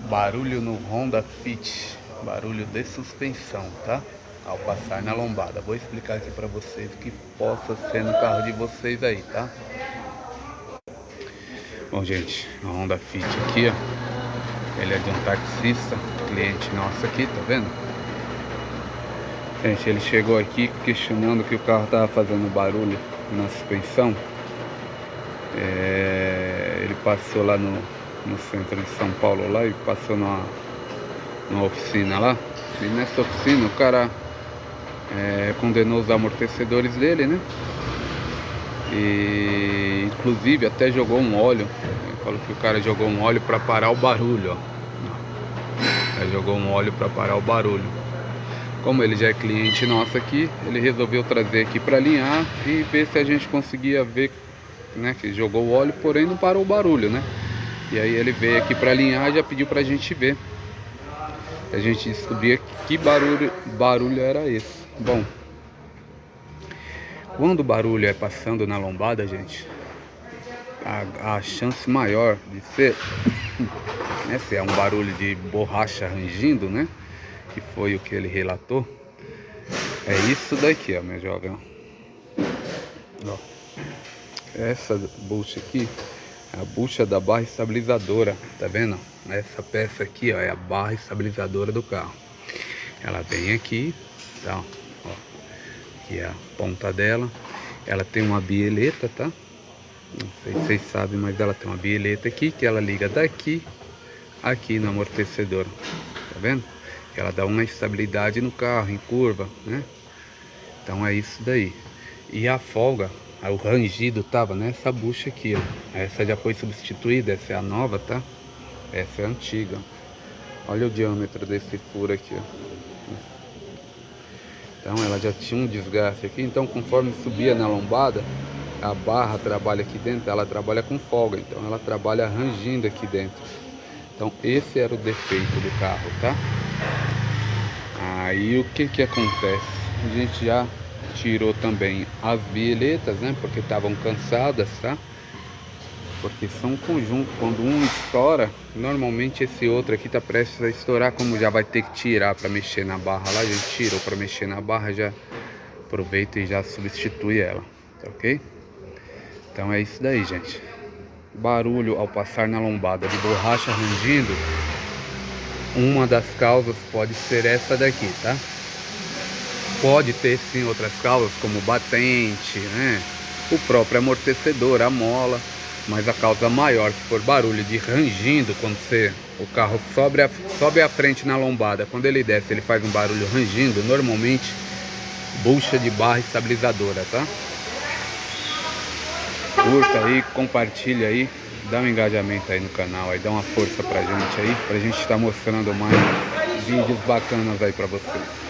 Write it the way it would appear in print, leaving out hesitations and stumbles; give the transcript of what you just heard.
Barulho no Honda Fit, barulho de suspensão, tá? Ao passar na lombada. Vou explicar aqui pra vocês o que possa ser no carro de vocês aí, tá? Bom, gente, a Honda Fit aqui, ó. Ele é de um taxista, cliente nosso aqui, tá vendo? Gente, ele chegou aqui questionando que o carro tava fazendo barulho na suspensão. Ele passou lá no centro de São Paulo lá e passou numa oficina lá. E nessa oficina o cara condenou os amortecedores dele, né? E inclusive até jogou um óleo. Ele falou que o cara jogou um óleo para parar o barulho, ó. Ele jogou um óleo para parar o barulho. Como ele já é cliente nosso aqui, ele resolveu trazer aqui para alinhar e ver se a gente conseguia ver, né, que jogou o óleo, porém não parou o barulho, né? E aí ele veio aqui para alinhar e já pediu pra gente ver. A gente descobria que barulho era esse. Bom, quando o barulho é passando na lombada, gente, a chance maior de ser, né, se é um barulho de borracha rangindo, né, que foi o que ele relatou, é isso daqui, ó, meu jovem. Ó. Essa bucha aqui é a bucha da barra estabilizadora, tá vendo? Essa peça aqui, ó, é a barra estabilizadora do carro. Ela vem aqui, tá? Ó, aqui é a ponta dela. Ela tem uma bieleta, tá? Não sei se vocês sabem, mas ela tem uma bieleta aqui que ela liga daqui aqui no amortecedor, tá vendo? Ela dá uma estabilidade no carro, em curva, né? Então é isso daí. E a folga, o rangido tava nessa bucha aqui, ó. Essa já foi substituída, essa é a nova, tá? Essa é a antiga. Olha o diâmetro desse furo aqui, ó. Então ela já tinha um desgaste aqui, então conforme subia na lombada, a barra trabalha aqui dentro, ela trabalha com folga, então ela trabalha rangindo aqui dentro. Então esse era o defeito do carro, tá? Aí o que acontece? A gente já tirou também as bieletas, né? Porque estavam cansadas, tá? Porque são um conjunto. Quando um estoura, normalmente esse outro aqui tá prestes a estourar. Como já vai ter que tirar para mexer na barra lá, a gente tirou para mexer na barra, já aproveita e já substitui ela, tá ok? Então é isso daí, gente. Barulho ao passar na lombada de borracha rangindo, uma das causas pode ser essa daqui, tá? Pode ter sim outras causas, como batente, né? O próprio amortecedor, a mola. Mas a causa maior, se for barulho de rangindo, quando o carro sobe a frente na lombada, quando ele desce ele faz um barulho rangindo, normalmente bucha de barra estabilizadora, tá? Curta aí, compartilha aí, dá um engajamento aí no canal, aí dá uma força pra gente aí, pra gente estar mostrando mais vídeos bacanas aí pra vocês.